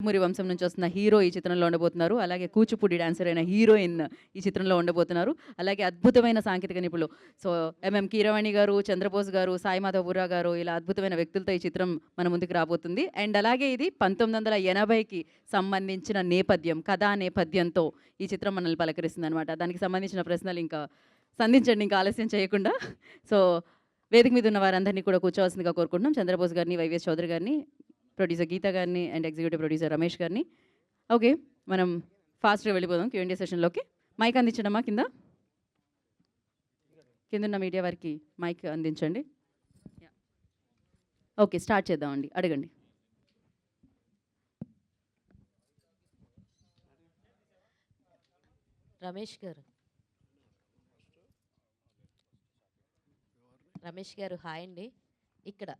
నందమూరి వంశం నుంచి వస్తున్న హీరో ఈ చిత్రంలో ఉండబోతున్నారు. అలాగే కూచిపూడి డాన్సర్ అయిన హీరోయిన్ ఈ చిత్రంలో ఉండబోతున్నారు. అలాగే అద్భుతమైన సాంకేతిక నిపుణులు సో ఎంఎం కీరవాణి గారు, చంద్రబోస్ గారు, సాయి మాధవ్ బుర్రా గారు ఇలా అద్భుతమైన వ్యక్తులతో ఈ చిత్రం మన ముందుకు రాబోతుంది. అండ్ అలాగే ఇది 1980కి సంబంధించిన నేపథ్యం, కథా నేపథ్యంతో ఈ చిత్రం మనల్ని పలకరిస్తుందనమాట. దానికి సంబంధించిన ప్రశ్నలు ఇంకా సంధించండి ఇంకా ఆలస్యం చేయకుండా. సో వేదిక మీద ఉన్న వారందరినీ కూడా కూర్చోవాల్సిందిగా కోరుకుంటున్నాం. చంద్రబోస్ గారిని, వైవిఎస్ చౌదరి గారిని, ప్రొడ్యూసర్ గీత గారిని అండ్ ఎగ్జిక్యూటివ్ ప్రొడ్యూసర్ రమేష్ గారిని. ఓకే, మనం ఫాస్ట్గా వెళ్ళిపోదాం Q&A సెషన్లోకి. మైక్ అందించడమా కిందున్న మీడియా వారికి మైక్ అందించండి. ఓకే, స్టార్ట్ చేద్దామండి. అడగండి. రమేష్ గారు హాయ్ అండి. ఇక్కడ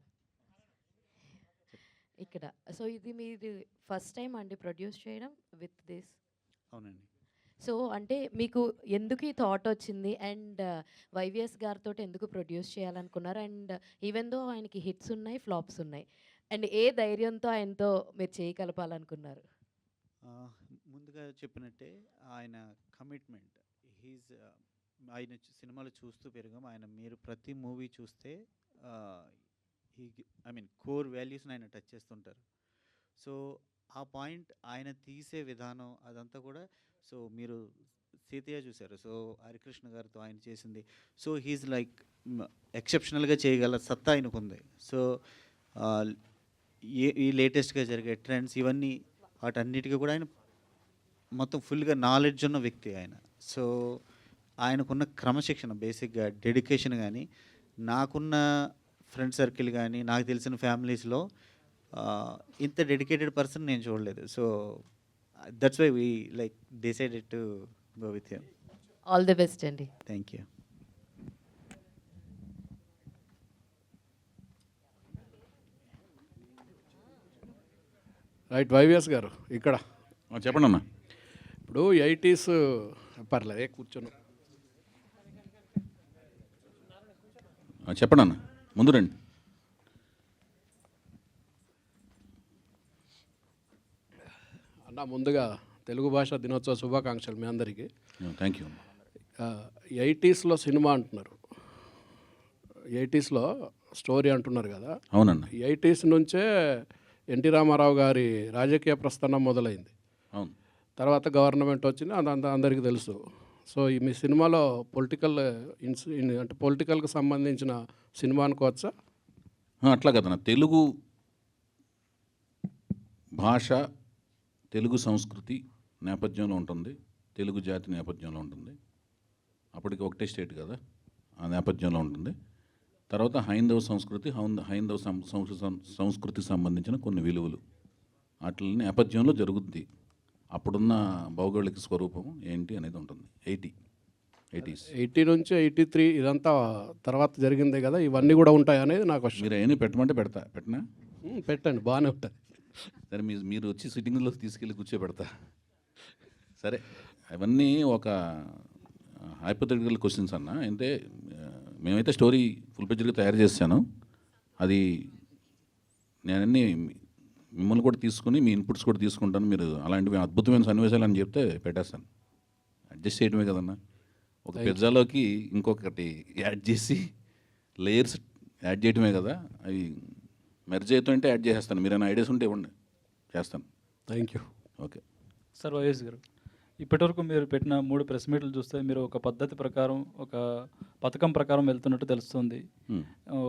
సో ఇది మీరు ఫస్ట్ టైం అండి ప్రొడ్యూస్ చేయడం విత్ దిస్? అవునండి. సో అంటే మీకు ఎందుకు ఈ థాట్ వచ్చింది అండ్ వైవిఎస్ గారితో ఎందుకు ప్రొడ్యూస్ చేయాలనుకున్నారు? అండ్ ఈవెన్ దో ఆయనకి హిట్స్ ఉన్నాయి, ఫ్లాప్స్ ఉన్నాయి, అండ్ ఏ ధైర్యంతో ఆయనతో మీరు చేయగలపాలనుకున్నారు? ముందుగా చెప్పినట్టే ఆయన కమిట్మెంట్ హీజ్ ఆయన సినిమాలు చూస్తూ పెరిగాం. మీరు ప్రతి మూవీ చూస్తే కోర్ వాల్యూస్ని ఆయన టచ్ చేస్తుంటారు. సో ఆ పాయింట్ ఆయన తీసే విధానం అదంతా కూడా. సో మీరు సీతయ్య చూశారు, సో హరికృష్ణ గారితో ఆయన చేసింది. సో హీజ్ లైక్ ఎక్సెప్షనల్గా చేయగల సత్తా ఆయనకుంది. సో ఈ లేటెస్ట్గా జరిగే ట్రెండ్స్ ఇవన్నీ వాటన్నిటికీ కూడా ఆయన మొత్తం ఫుల్గా నాలెడ్జ్ ఉన్న వ్యక్తి ఆయన. సో ఆయనకున్న క్రమశిక్షణ, బేసిక్గా డెడికేషన్ కానీ, నాకున్న ఫ్రెండ్ సర్కిల్ కానీ, నాకు తెలిసిన ఫ్యామిలీస్లో ఇంత డెడికేటెడ్ పర్సన్ నేను చూడలేదు. So that's why we like decided to go with him. All the best అండి. Thank you. రైట్, వైవిఎస్ గారు ఇక్కడ చెప్పండి అన్న. ఇప్పుడు 80s పర్లేదు కూర్చొని చెప్పండి అన్న, ముందు రండి. అన్న ముందుగా తెలుగు భాషా దినోత్సవ శుభాకాంక్షలు మీ అందరికీ. Thank you. 80sలో సినిమా అంటున్నారు, 80sలో స్టోరీ అంటున్నారు కదా. అవునన్న. 80s నుంచే ఎన్టీ రామారావు గారి రాజకీయ ప్రస్థానం మొదలైంది. అవును. తర్వాత గవర్నమెంట్ వచ్చింది, అదంతా అందరికీ తెలుసు. సో మీ సినిమాలో అంటే పొలిటికల్కి సంబంధించిన సినిమా అనుకోవచ్చా? అట్లా కదన్న, తెలుగు భాష, తెలుగు సంస్కృతి నేపథ్యంలో ఉంటుంది, తెలుగు జాతి నేపథ్యంలో ఉంటుంది. అప్పటికి ఒకటే స్టేట్ కదా, ఆ నేపథ్యంలో ఉంటుంది. తర్వాత హైందవ సంస్కృతి, సంస్కృతికి సంబంధించిన కొన్ని విలువలు అట్ల నేపథ్యంలో జరుగుద్ది. అప్పుడున్న భౌగోళిక స్వరూపం ఏంటి అనేది ఉంటుంది. 80 నుంచి 83 ఇదంతా తర్వాత జరిగిందే కదా, ఇవన్నీ కూడా ఉంటాయి అనేది నాకు క్వశ్చన్. మీరు ఏమైనా పెట్టమంటే పెట్టనా? పెట్టండి, బాగానే ఉంటుంది. సరే, మీరు వచ్చి సిట్టింగ్లో తీసుకెళ్ళి కూర్చోబెడతా. సరే, అవన్నీ ఒక హైపోథెటికల్ క్వశ్చన్స్ అన్న. అంటే మేమైతే స్టోరీ ఫుల్ పేజ్గా తయారు చేశాను. అది నేనన్నీ మిమ్మల్ని కూడా తీసుకుని మీ ఇన్పుట్స్ కూడా తీసుకుంటాను. మీరు అలాంటివి అద్భుతమైన సన్నివేశాలు అని చెప్తే పెట్టేస్తాను. అడ్జస్ట్ చేయడమే కదన్నా. ఒక పిజ్జాలోకి ఇంకొకటి యాడ్ చేసి లేయర్స్ యాడ్ చేయడమే కదా. అవి మెర్జ్ అవుతుంటే యాడ్ చేసేస్తాను. మీరు ఏమైనా ఐడియాస్ ఉంటే ఇవ్వండి, చేస్తాను. Thank you. Okay sir. YS గారు, ఇప్పటివరకు మీరు పెట్టిన 3 ప్రెస్ మీట్లు చూస్తే మీరు ఒక పద్ధతి ప్రకారం, ఒక పథకం ప్రకారం వెళ్తున్నట్టు తెలుస్తుంది.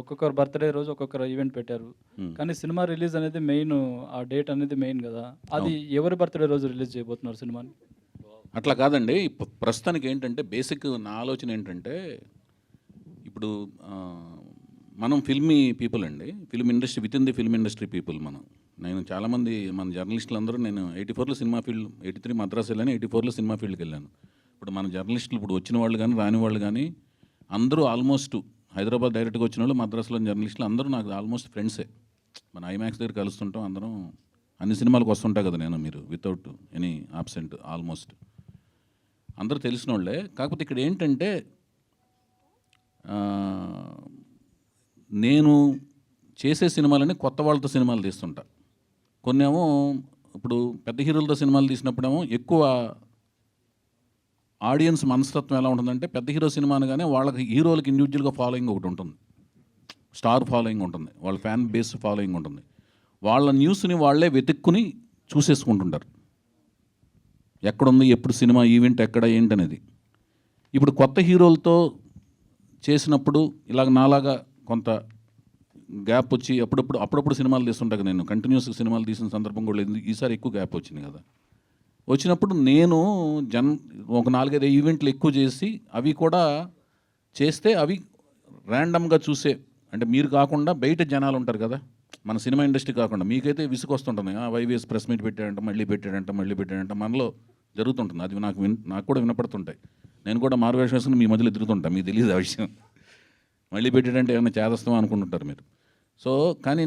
ఒక్కొక్కరు బర్త్డే రోజు ఒక్కొక్కరు ఈవెంట్ పెట్టారు. కానీ సినిమా రిలీజ్ అనేది మెయిన్, ఆ డేట్ అనేది మెయిన్ కదా. అది ఎవరి బర్త్డే రోజు రిలీజ్ చేయబోతున్నారు సినిమాని? అట్లా కాదండి. ప్రస్తుతానికి ఏంటంటే బేసిక్ నా ఆలోచన ఏంటంటే, ఇప్పుడు మనం ఫిల్మీ పీపుల్ అండి, film industry, with in the film industry people. నేను చాలామంది మన జర్నలిస్టులు అందరూ, నేను 84లో సినిమా ఫీల్డ్, 83 మద్రాసు వెళ్ళాను, 84లో సినిమా ఫీల్డ్కి వెళ్ళాను. ఇప్పుడు మన జర్నలిస్టులు ఇప్పుడు వచ్చిన వాళ్ళు కానీ రాని వాళ్ళు కానీ అందరూ ఆల్మోస్ట్ హైదరాబాద్ డైరెక్ట్గా వచ్చిన వాళ్ళు, మద్రాసులో జర్నలిస్టులు అందరూ నాకు ఆల్మోస్ట్ ఫ్రెండ్సే. మన ఐమాక్స్ దగ్గర కలుస్తుంటాం అందరం, అన్ని సినిమాలకు వస్తుంటా కదా నేను, మీరు వితౌట్ ఎనీ ఆబ్సెంట్ ఆల్మోస్ట్ అందరూ తెలిసిన వాళ్ళే. కాకపోతే ఇక్కడ ఏంటంటే నేను చేసే సినిమాలని కొత్త వాళ్ళతో సినిమాలు తీస్తుంటా. కొన్నేమో ఇప్పుడు పెద్ద హీరోలతో సినిమాలు తీసినప్పుడేమో ఎక్కువ ఆడియన్స్ మనస్తత్వం ఎలా ఉంటుందంటే పెద్ద హీరో సినిమా అనగానే వాళ్ళకి హీరోలకి ఇండివిజువల్గా ఫాలోయింగ్ ఒకటి ఉంటుంది, స్టార్ ఫాలోయింగ్ ఉంటుంది, వాళ్ళ ఫ్యాన్ బేస్ ఫాలోయింగ్ ఉంటుంది. వాళ్ళ న్యూస్ని వాళ్ళే వెతుక్కుని చూసేసుకుంటుంటారు, ఎక్కడుంది, ఎప్పుడు సినిమా ఈవెంట్ ఎక్కడ ఏంటనేది. ఇప్పుడు కొత్త హీరోలతో చేసినప్పుడు ఇలాగ నాలాగా కొంత గ్యాప్ వచ్చి అప్పుడప్పుడు సినిమాలు తీస్తుంటాను. నేను కంటిన్యూస్గా సినిమాలు తీసిన సందర్భం కూడా లేదు. ఈసారి ఎక్కువ గ్యాప్ వచ్చింది కదా. వచ్చినప్పుడు నేను ఒక 4-5 ఈవెంట్లు ఎక్కువ చేసి అవి కూడా చేస్తే అవి ర్యాండమ్గా చూసే, అంటే మీరు కాకుండా బయట జనాలు ఉంటారు కదా, మన సినిమా ఇండస్ట్రీ కాకుండా మీకైతే విసుగు వస్తుంటుంది. వైవిఎస్ ప్రెస్ మీట్ పెట్టాడంట, మళ్ళీ పెట్టాడంట మనలో జరుగుతుంటుంది. అది నాకు కూడా వినపడుతుంటాయి. నేను కూడా మారువేషం వేసుకుని మీ మధ్యలో తిరుగుతుంటాను, మీకు తెలియదు ఆ విషయం. మళ్ళీ పెట్టాడంటే ఏమైనా చేదస్తామో అనుకుంటుంటారు మీరు. సో కానీ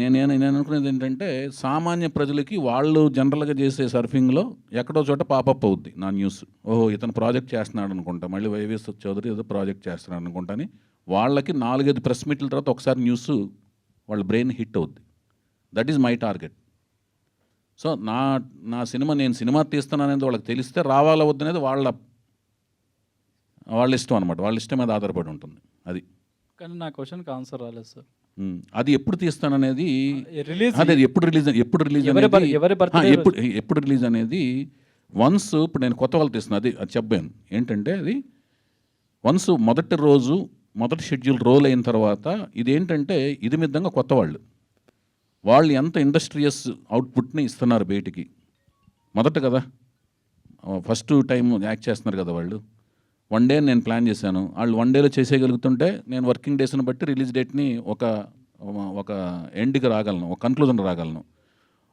నేను అనుకునేది ఏంటంటే సామాన్య ప్రజలకి వాళ్ళు జనరల్గా చేసే సర్ఫింగ్లో ఎక్కడో చోట పాపప్ అవుద్ది నా న్యూస్. ఓహో ఇతను ప్రాజెక్ట్ చేస్తున్నాడు అనుకుంటా, మళ్ళీ వైవిఎస్ చౌదరి ఏదో ప్రాజెక్ట్ చేస్తున్నాడు అనుకుంటా అని వాళ్ళకి 4-5 ప్రెస్ మీట్ల తర్వాత ఒకసారి న్యూస్ వాళ్ళ బ్రెయిన్ హిట్ అవుద్ది. That is my target. So నా సినిమా, నేను సినిమా తీస్తున్నాననేది వాళ్ళకి తెలిస్తే రావాలా వద్దనేది వాళ్ళ ఇష్టం అనమాట, వాళ్ళ ఇష్టం మీద ఆధారపడి ఉంటుంది అది. కానీ నా క్వశ్చన్కి ఆన్సర్ రాలేదు సార్. అది ఎప్పుడు తీస్తాననేది, రిలీజ్ అదే ఎప్పుడు రిలీజ్ ఎప్పుడు రిలీజ్ అనేది వన్స్, ఇప్పుడు నేను కొత్త వాళ్ళు తీస్తున్నాను అది చెప్పాను ఏంటంటే, అది వన్స్ మొదటి షెడ్యూల్ రోల్ అయిన తర్వాత ఇదేంటంటే ఇది మిద్దంగా కొత్త వాళ్ళు ఎంత ఇండస్ట్రియస్ అవుట్పుట్ని ఇస్తున్నారు బయటికి. మొదట కదా, ఫస్ట్ టైం యాక్ట్ చేస్తున్నారు కదా వాళ్ళు. 1 డే నేను ప్లాన్ చేశాను, వాళ్ళు 1 డేలో చేసేయగలుగుతుంటే నేను వర్కింగ్ డేస్ని బట్టి రిలీజ్ డేట్ని ఒక ఎండ్కి రాగలను, ఒక కన్క్లూజన్ రాగలను.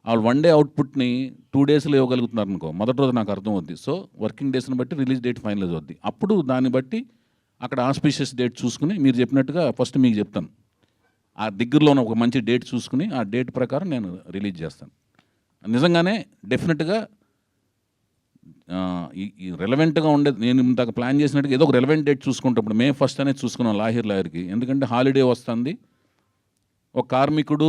వాళ్ళు 1 డే అవుట్పుట్ని 2 డేస్లో ఇవ్వగలుగుతున్నారు అనుకో, మొదటి రోజు నాకు అర్థం అవుద్ది. సో వర్కింగ్ డేస్ని బట్టి రిలీజ్ డేట్ ఫైనలైజ్ అవుద్ది. అప్పుడు దాన్ని బట్టి అక్కడ ఆస్పిషియస్ డేట్ చూసుకుని, మీరు చెప్పినట్టుగా ఫస్ట్ మీకు చెప్తాను, ఆ దగ్గరలో ఉన్న ఒక మంచి డేట్ చూసుకుని ఆ డేట్ ప్రకారం నేను రిలీజ్ చేస్తాను. నిజంగానే డెఫినెట్గా ఈ రెలవెంట్గా ఉండేది, నేను ఇంతకు ప్లాన్ చేసినట్టుగా ఏదో ఒక రెలవెంట్ డేట్ చూసుకుంటప్పుడు May 1st అనేది చూసుకున్నాం లాయర్కి. ఎందుకంటే హాలిడే వస్తుంది, ఒక కార్మికుడు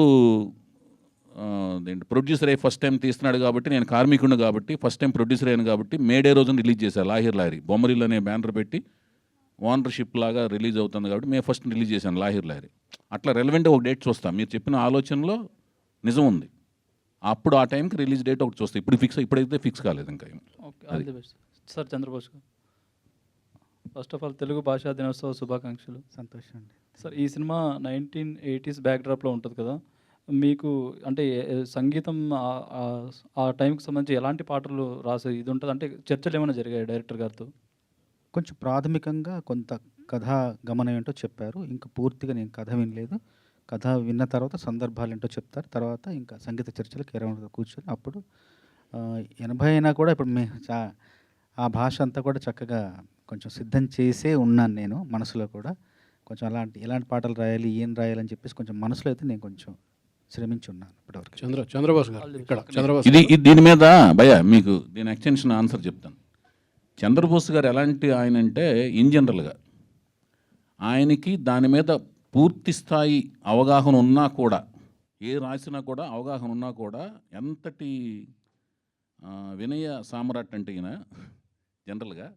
ప్రొడ్యూసర్ అయ్యి ఫస్ట్ టైం తీస్తున్నాడు కాబట్టి, నేను కార్మికుడిని కాబట్టి ఫస్ట్ టైం ప్రొడ్యూసర్ అయ్యాను కాబట్టి మే డే రోజున రిలీజ్ చేశాను లాయరీ బొమ్మరిల్ అనే బ్యానర్ పెట్టి ఓనర్షిప్ లాగా రిలీజ్ అవుతుంది కాబట్టి May 1st రిలీజ్ చేశాను లాయరీ. అట్లా రెలవెంట్గా ఒక డేట్ చూస్తాం. మీరు చెప్పిన ఆలోచనలో నిజం ఉంది. అప్పుడు ఆ టైంకి రిలీజ్ డేట్ ఒకటి చూస్తాం. ఇప్పుడైతే ఫిక్స్ కాలేదు ఇంకా. Okay, all the best sir. Chandrabose garu, first of all Telugu భాషా దినోత్సవ శుభాకాంక్షలు. సంతోషం అండి. సార్, ఈ సినిమా 1980s బ్యాక్డ్రాప్లో ఉంటుంది కదా, మీకు అంటే సంగీతం ఆ టైంకి సంబంధించి ఎలాంటి పాటలు రాసే ఇది ఉంటుంది, అంటే చర్చలు ఏమైనా జరిగాయి డైరెక్టర్ గారితో? కొంచెం ప్రాథమికంగా కొంత కథా గమనం ఏంటో చెప్పారు. ఇంకా పూర్తిగా నేను కథ వినలేదు. కథ విన్న తర్వాత సందర్భాలు ఏంటో చెప్తారు. తర్వాత ఇంకా సంగీత చర్చలకు 20 కూర్చొని అప్పుడు 80 అయినా కూడా ఇప్పుడు ఆ భాష అంతా కూడా చక్కగా కొంచెం సిద్ధం చేసే ఉన్నాను నేను మనసులో కూడా. కొంచెం ఎలాంటి పాటలు రాయాలి, ఏం రాయాలని చెప్పేసి కొంచెం మనసులో అయితే నేను కొంచెం శ్రమించి ఉన్నాను ఇప్పటివరకు. చంద్రబోస్ గారు ఇక్కడ ఇది దీని మీద భయ మీకు దీని ఎక్స్టెన్షన్ ఆన్సర్ చెప్తాను. చంద్రబోస్ గారు ఎలాంటి ఆయన అంటే, ఇన్ జనరల్గా ఆయనకి దాని మీద పూర్తి స్థాయి అవగాహన ఉన్నా కూడా, ఏ రాసినా కూడా అవగాహన ఉన్నా కూడా, ఎంతటి వినయ సామ్రాట్ అంటే ఈయన జనరల్గా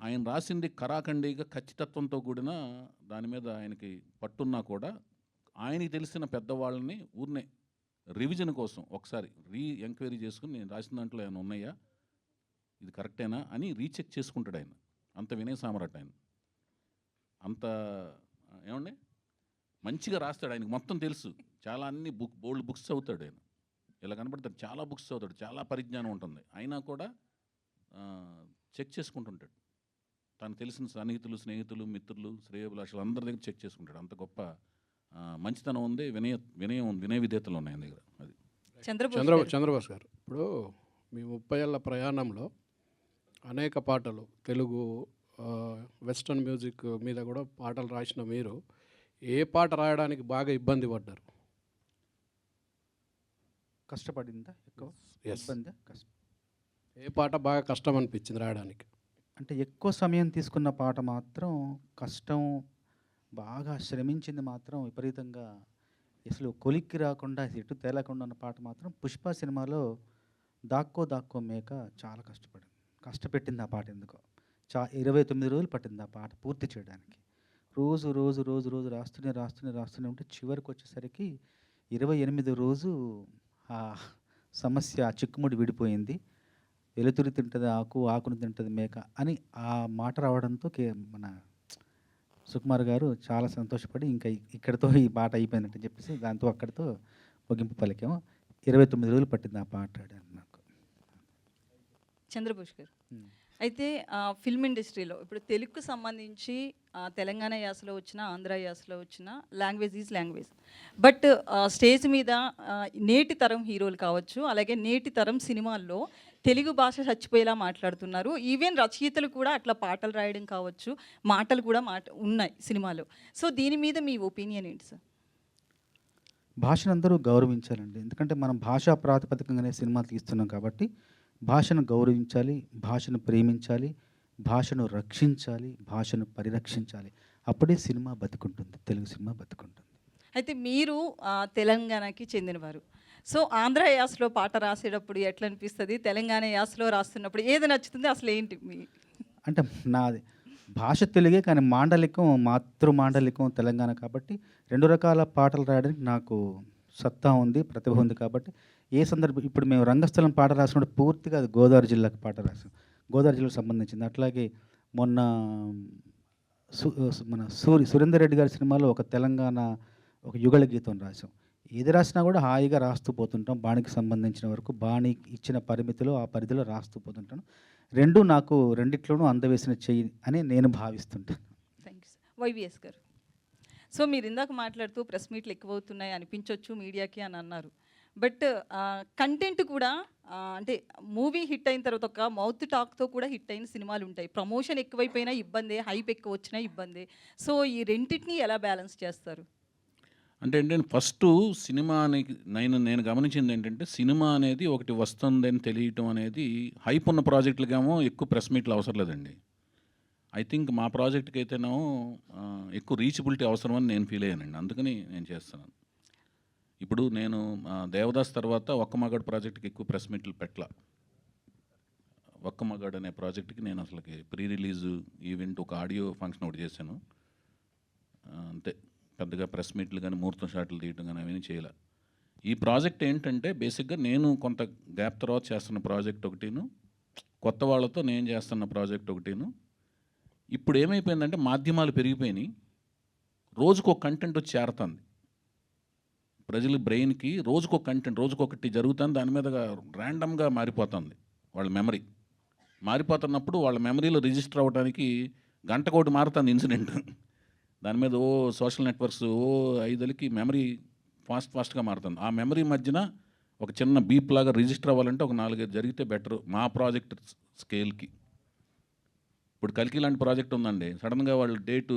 ఆయన రాసింది కరాఖండిగా ఖచ్చితత్వంతో కూడిన దాని మీద ఆయనకి పట్టున్నా కూడా, ఆయనకి తెలిసిన పెద్దవాళ్ళని ఊరినే రివిజన్ కోసం ఒకసారి ఎంక్వైరీ చేసుకుని, నేను రాసిన దాంట్లో ఏమైనా ఉన్నాయా, ఇది కరెక్టేనా అని రీచెక్ చేసుకుంటాడు ఆయన. అంత వినయ సామ్రాట్ ఆయన. అంత ఏమండి మంచిగా రాస్తాడు. ఆయనకు మొత్తం తెలుసు. చాలా అన్ని బోల్డ్ బుక్స్ చదువుతాడు ఆయన. ఇలా కనబడతాడు, చాలా బుక్స్ చదువుతాడు, చాలా పరిజ్ఞానం ఉంటుంది. అయినా కూడా చెక్ చేసుకుంటుంటాడు. తను తెలిసిన సన్నిహితులు, స్నేహితులు, మిత్రులు, శ్రేయోభిలాషులు అందరి దగ్గర చెక్ చేసుకుంటాడు. అంత గొప్ప మంచితనం ఉంది, వినయ విధేతలు ఉన్నాయి ఆయన దగ్గర. అది చంద్రబోస్ గారు, ఇప్పుడు మీ 30 ఏళ్ల ప్రయాణంలో అనేక పాటలు, తెలుగు వెస్ట్రన్ మ్యూజిక్ మీద కూడా పాటలు రాసిన మీరు ఏ పాట రాయడానికి బాగా ఇబ్బంది పడ్డారు? కష్టపడిందా ఎక్కువ? ఇబ్బందా? ఏ పాట బాగా కష్టం అనిపించింది రాయడానికి? అంటే ఎక్కువ సమయం తీసుకున్న పాట మాత్రం కష్టం, బాగా శ్రమించింది మాత్రం విపరీతంగా అసలు కొలిక్కి రాకుండా ఎటు తేలకుండా ఉన్న పాట మాత్రం 'పుష్ప' సినిమాలో 'దాక్కో దాక్కో మేక' చాలా కష్టపెట్టింది ఆ పాట ఎందుకో. 29 రోజులు పట్టింది ఆ పాట పూర్తి చేయడానికి. రోజు రాస్తూనే ఉంటే చివరికొచ్చేసరికి 28 రోజు ఆ సమస్య, ఆ చిక్కుముడి విడిపోయింది. వెలుతురు తింటది ఆకు, ఆకును తింటది మేక అని ఆ మాట రావడంతో మన సుకుమార్ గారు చాలా సంతోషపడి ఇంకా ఇక్కడితో ఈ పాట అయిపోయిందంటని చెప్పేసి దాంతో అక్కడితో ముగింపు పలికాము. 29 రోజులు పట్టింది ఆ పాట రాయడానికి నాకు. చంద్రబోస్ గారు, హ్మ్. అయితే ఫిల్మ్ ఇండస్ట్రీలో ఇప్పుడు తెలుగుకు సంబంధించి తెలంగాణ యాసలో వచ్చిన, ఆంధ్ర యాసలో వచ్చిన language is language. But stage మీద నేటి తరం హీరోలు కావచ్చు, అలాగే నేటి తరం సినిమాల్లో తెలుగు భాష చచ్చిపోయేలా మాట్లాడుతున్నారు. ఈవెన్ రచయితలు కూడా అట్లా పాటలు రాయడం కావచ్చు, మాటలు కూడా ఉన్నాయి సినిమాలో. సో దీని మీద మీ ఒపీనియన్ ఏంటి సార్? భాషను అందరూ గౌరవించాలండి. ఎందుకంటే మనం భాషా ప్రాతిపదికంగానే సినిమాలు తీస్తున్నాం కాబట్టి భాషను గౌరవించాలి, భాషను ప్రేమించాలి, భాషను రక్షించాలి, భాషను పరిరక్షించాలి. అప్పుడే సినిమా బతికుంటుంది, తెలుగు సినిమా బతికుంటుంది. అయితే మీరు తెలంగాణకి చెందినవారు. సో ఆంధ్ర యాసలో పాట రాసేటప్పుడు ఎట్లా అనిపిస్తుంది, తెలంగాణ యాసలో రాస్తున్నప్పుడు ఏది నచ్చుతుంది, అసలు ఏంటి మీ? అంటే నాది భాష తెలుగే కానీ మాండలికం, మాతృ మాండలికం తెలంగాణ కాబట్టి 2 రకాల పాటలు రాయడానికి నాకు సత్తా ఉంది, ప్రతిభ ఉంది కాబట్టి ఏ సందర్భం ఇప్పుడు మేము రంగస్థలం పాట రాసినప్పుడు పూర్తిగా అది గోదావరి జిల్లాకు పాట రాసాం. గోదావరి జిల్లాకు సంబంధించింది. అట్లాగే మొన్న మన సురేందర్ రెడ్డి గారి సినిమాలో ఒక తెలంగాణ ఒక యుగళ గీతం రాసాం. ఏది రాసినా కూడా హాయిగా రాస్తూ పోతుంటాం. బాణికి సంబంధించిన వరకు బాణి ఇచ్చిన పరిమితిలో ఆ పరిధిలో రాస్తూ పోతుంటాను. రెండు నాకు రెండిట్లోనూ అందవేసిన చెయ్యి అని నేను భావిస్తుంటాను. Thank you sir. వైవిఎస్ గారు, సో మీరు ఇందాక మాట్లాడుతూ ప్రెస్ మీట్లు ఎక్కువ అవుతున్నాయి అనిపించవచ్చు మీడియాకి అని అన్నారు. బట్ కంటెంట్ కూడా అంటే మూవీ హిట్ అయిన తర్వాత ఒక మౌత్ టాక్తో కూడా హిట్ అయిన సినిమాలు ఉంటాయి. ప్రమోషన్ ఎక్కువైపోయినా ఇబ్బందే, హైప్ ఎక్కువ వచ్చినా ఇబ్బందే. సో ఈ రెండింటిని ఎలా బ్యాలెన్స్ చేస్తారు? అంటే ఏంటంటే ఫస్ట్ సినిమానికి నేను గమనించింది ఏంటంటే సినిమా అనేది ఒకటి వస్తుందని తెలియటం అనేది హైప్ ఉన్న ప్రాజెక్టులకేమో ఎక్కువ ప్రెస్ మీట్లు అవసరం లేదండి. ఐ థింక్ మా ప్రాజెక్ట్కి అయితేనేమో ఎక్కువ రీచబిలిటీ అవసరం అని నేను ఫీల్ అయ్యానండి. అందుకని నేను చేస్తున్నాను. ఇప్పుడు నేను దేవదాస్ తర్వాత ఒక్క మగాడు ప్రాజెక్ట్కి ఎక్కువ ప్రెస్ మీట్లు పెట్టలా. ఒక్క మగాడు అనే ప్రాజెక్ట్కి నేను అసలుకి ప్రీ రిలీజ్ ఈవెంట్ ఒక ఆడియో ఫంక్షన్ ఒకటి చేశాను అంతే. పెద్దగా ప్రెస్ మీట్లు కానీ ముహూర్తం షాట్లు తీయటం కానీ అవన్నీ చేయాల. ఈ ప్రాజెక్ట్ ఏంటంటే బేసిక్గా నేను కొంత గ్యాప్ తర్వాత చేస్తున్న ప్రాజెక్ట్ ఒకటిను, కొత్త వాళ్ళతో నేను చేస్తున్న ప్రాజెక్ట్ ఒకటిను. ఇప్పుడు ఏమైపోయిందంటే మాధ్యమాలు పెరిగిపోయినాయి, రోజుకొక కంటెంట్ వచ్చి చేరుతుంది ప్రజల బ్రెయిన్కి. రోజుకొక కంటెంట్, రోజుకొకటి జరుగుతుంది, దాని మీద ర్యాండమ్గా మారిపోతుంది వాళ్ళ మెమరీ. మారిపోతున్నప్పుడు వాళ్ళ మెమరీలో రిజిస్టర్ అవ్వడానికి గంటకోటి మారుతుంది ఇన్సిడెంట్. దాని మీద సోషల్ నెట్వర్క్స్ ఐదులకి మెమరీ ఫాస్ట్గా మారుతుంది. ఆ మెమరీ మధ్యన ఒక చిన్న బీప్ లాగా రిజిస్టర్ అవ్వాలంటే ఒక 4-5 జరిగితే బెటర్ మా ప్రాజెక్ట్ స్కేల్కి. ఇప్పుడు కల్కి లాంటి ప్రాజెక్ట్ ఉందండి, సడన్గా వాళ్ళు డేటు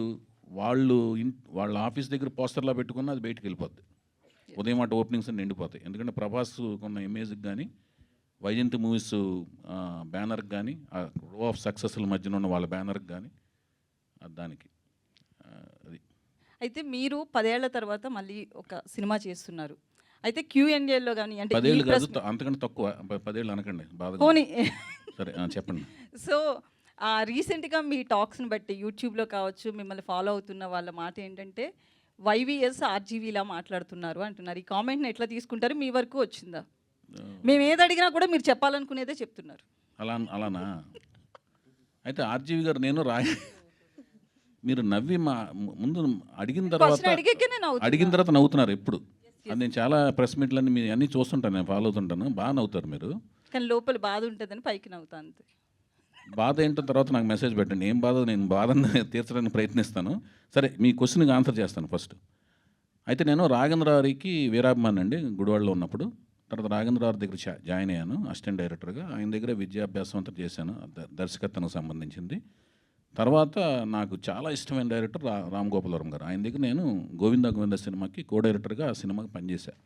వాళ్ళ ఆఫీస్ దగ్గర పోస్టర్లా పెట్టుకున్న అది బయటికి వెళ్ళిపోద్ది. ఉదయం అటు ఓపెనింగ్స్ అన్ని నిండిపోతాయి. ఎందుకంటే ప్రభాస్ కొన్న ఇమేజ్కి కానీ వైజయంతి మూవీస్ బ్యానర్కి కానీ ఆ రో ఆఫ్ సక్సెస్ల మధ్యన ఉన్న వాళ్ళ బ్యానర్కి కానీ దానికి అది. అయితే మీరు 10 ఏళ్ల తర్వాత మళ్ళీ ఒక సినిమా చేస్తున్నారు. అయితే Q&Aలో కానీ అంటే 10 ఏళ్ళు కాదు, అంతకంటే తక్కువ. 10 ఏళ్ళు అనకండి బాధ. పోనీ సరే చెప్పండి. సో రీసెంట్గా మీ టాక్స్ని బట్టి యూట్యూబ్లో కావచ్చు, మిమ్మల్ని ఫాలో అవుతున్న వాళ్ళ మాట ఏంటంటే వైవిఎస్ ఆర్జీవీలా మాట్లాడుతున్నారు అంటున్నారు. ఈ కామెంట్ని ఎట్లా తీసుకుంటారు? మీ వరకు వచ్చిందా? మేము ఏది అడిగినా కూడా మీరు చెప్పాలనుకునేదే చెప్తున్నారు. అలానా? అయితే ఆర్జీవి గారు నేను మీరు నవ్వి ముందు అడిగిన తర్వాత నవ్వుతున్నారు ఎప్పుడు. అది నేను చాలా ప్రెస్ మీట్లన్నీ మీరు అన్నీ చూస్తుంటాను, నేను ఫాలో అవుతుంటాను, బాగా నవ్వుతారు మీరు. కానీ లోపల బాధ ఉంటుందని పైకి నవ్వుతా అంతే. బాధ ఏంటో తర్వాత నాకు మెసేజ్ పెట్టండి, ఏం బాధ నేను బాధను తీర్చడానికి ప్రయత్నిస్తాను. సరే మీ క్వశ్చన్కి ఆన్సర్ చేస్తాను ఫస్ట్. అయితే నేను రాఘవేంద్రరావుకి వీరాభిమాని అండి గుడివాడలో ఉన్నప్పుడు. తర్వాత రాఘవేంద్రరావు దగ్గర జాయిన్ అయ్యాను అసిస్టెంట్ డైరెక్టర్గా. ఆయన దగ్గర విద్యాభ్యాసం అంతా చేశాను, దర్శకత్వానికి సంబంధించింది. తర్వాత నాకు చాలా ఇష్టమైన డైరెక్టర్ రామ్ గోపాలవరం గారు. ఆయన దగ్గర నేను గోవింద సినిమాకి కో డైరెక్టర్గా ఆ సినిమాకి పనిచేశాను.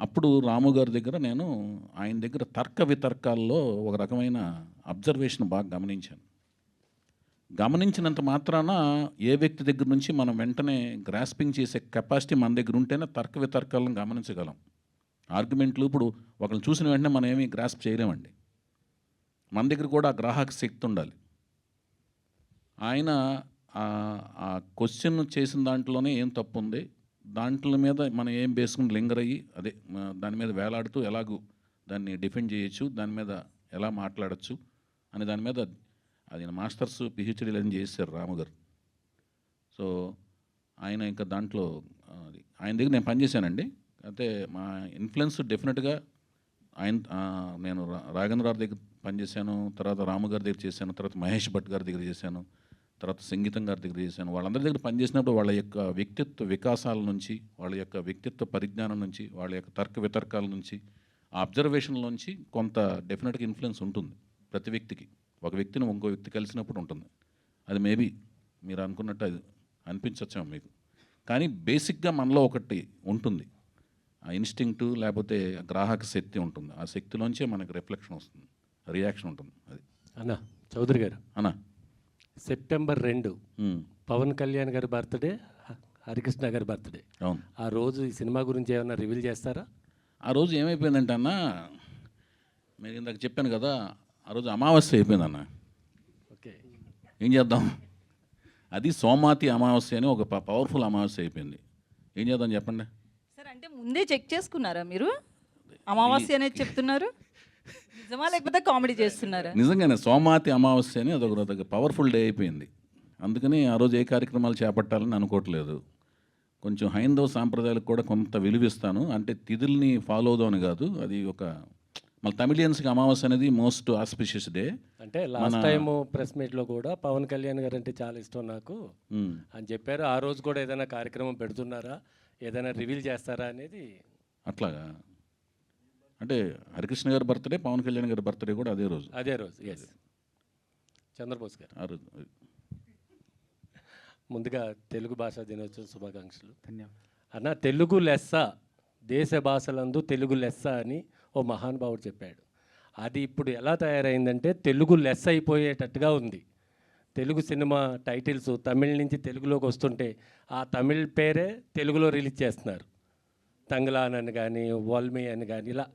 అప్పుడు రాము గారి దగ్గర నేను ఆయన దగ్గర తర్క వితర్కాల్లో ఒక రకమైన అబ్జర్వేషన్ బాగా గమనించాను. గమనించినంత మాత్రాన ఏ వ్యక్తి దగ్గర నుంచి మనం వెంటనే గ్రాస్పింగ్ చేసే కెపాసిటీ మన దగ్గర ఉంటేనే తర్క వితర్కాలను గమనించగలం. ఆర్గ్యుమెంట్లు ఇప్పుడు ఒకరిని చూసిన వెంటనే మనం ఏమీ గ్రాస్ప్ చేయలేమండి. మన దగ్గర కూడా ఆ గ్రాహక శక్తి ఉండాలి. ఆయన ఆ క్వశ్చన్ చేసిన దాంట్లోనే ఏం తప్పు ఉంది, దాంట్లో మీద మనం ఏం బేసుకుని లింగర్ అయ్యి అదే దాని మీద వేలాడుతూ ఎలాగూ దాన్ని డిఫెండ్ చేయొచ్చు, దాని మీద ఎలా మాట్లాడచ్చు అనే దాని మీద అది మాస్టర్స్ పిహెచ్డీలు అని చేశారు రాము గారు. సో ఆయన ఇంకా దాంట్లో ఆయన దగ్గర నేను పనిచేశానండి. అయితే మా ఇన్ఫ్లుయెన్స్ డెఫినెట్గా నేను రాఘవేంద్రరావు దగ్గర పనిచేశాను, తర్వాత రాము గారి దగ్గర చేశాను, తర్వాత మహేష్ భట్ గారి దగ్గర చేశాను, తర్వాత సంగీతం గారి దగ్గర చేశాను. వాళ్ళందరి దగ్గర పనిచేసినప్పుడు వాళ్ళ యొక్క వ్యక్తిత్వ వికాసాల నుంచి, వాళ్ళ యొక్క వ్యక్తిత్వ పరిజ్ఞానం నుంచి, వాళ్ళ యొక్క తర్క వితర్కాల నుంచి, ఆ అబ్జర్వేషన్ల నుంచి కొంత డెఫినెట్గా ఇన్ఫ్లుయెన్స్ ఉంటుంది ప్రతి వ్యక్తికి. ఒక వ్యక్తిని ఇంకో వ్యక్తి కలిసినప్పుడు ఉంటుంది. అది మేబీ మీరు అనుకున్నట్టు అది అనిపించచ్చేమో మీకు, కానీ బేసిక్గా మనలో ఒకటి ఉంటుంది, ఆ ఇన్స్టింక్టు లేకపోతే గ్రాహక శక్తి ఉంటుంది. ఆ శక్తిలోంచే మనకు రిఫ్లెక్షన్ వస్తుంది, రియాక్షన్ ఉంటుంది. అది అన్న చౌదరి గారు, అన్నా సెప్టెంబర్ 2 పవన్ కళ్యాణ్ గారి బర్త్డే, హరికృష్ణ గారి బర్త్డే. అవును. ఆ రోజు ఈ సినిమా గురించి ఏమైనా రివీల్ చేస్తారా? ఆ రోజు ఏమైపోయిందంటే అన్న, మీరు ఇందాక చెప్పాను కదా, ఆ రోజు అమావాస్య అయిపోయిందన్న. ఓకే, ఏం చేద్దాం, అది సోమాతి అమావాస్య అని ఒక పవర్ఫుల్ అమావాస్య అయిపోయింది. ఏం చేద్దాం చెప్పండి సార్. అంటే ముందే చెక్ చేసుకున్నారా మీరు? అమావాస్య అనేది చెప్తున్నారు, నిజమా లేకపోతే కామెడీ చేస్తున్నారా? నిజంగానే సోమాతి అమావాస్య అని అదొక పవర్ఫుల్ డే అయిపోయింది. అందుకని ఆ రోజు ఏ కార్యక్రమాలు చేపట్టాలని అనుకోవట్లేదు. కొంచెం హైందవ సాంప్రదాయాలకు కూడా కొంత విలువిస్తాను, అంటే తిథుల్ని ఫాలో అవుదామని కాదు. అది ఒక మన తమిళియన్స్కి అమావాస్య అనేది మోస్ట్ ఆస్పిషియస్ డే. అంటే లాస్ట్ టైం ప్రెస్ మీట్లో కూడా పవన్ కళ్యాణ్ గారు అంటే చాలా ఇష్టం నాకు అని చెప్పారు. ఆ రోజు కూడా ఏదైనా కార్యక్రమం పెడుతున్నారా, ఏదైనా రివీల్ చేస్తారా అనేది? అట్లాగా అంటే హరికృష్ణ గారి బర్త్డే, పవన్ కళ్యాణ్ గారి బర్త్డే కూడా అదే రోజు. ఎస్. చంద్రబోస్ గారు, ఆ రోజు ముందుగా తెలుగు భాషా దినోత్సవం శుభాకాంక్షలు. ధన్యవాదాలు అన్న. తెలుగు లెస్స, దేశ భాషలందు తెలుగు లెస్స అని ఓ మహానుభావుడు చెప్పాడు. అది ఇప్పుడు ఎలా తయారైందంటే తెలుగు లెస్స అయిపోయేటట్టుగా ఉంది. తెలుగు సినిమా టైటిల్స్ తమిళ నుంచి తెలుగులోకి వస్తుంటే ఆ తమిళ్ పేరే తెలుగులో రిలీజ్ చేస్తున్నారు. తంగ్లాన్ అని కానీ, వాల్మీ అని కానీ, ఇలా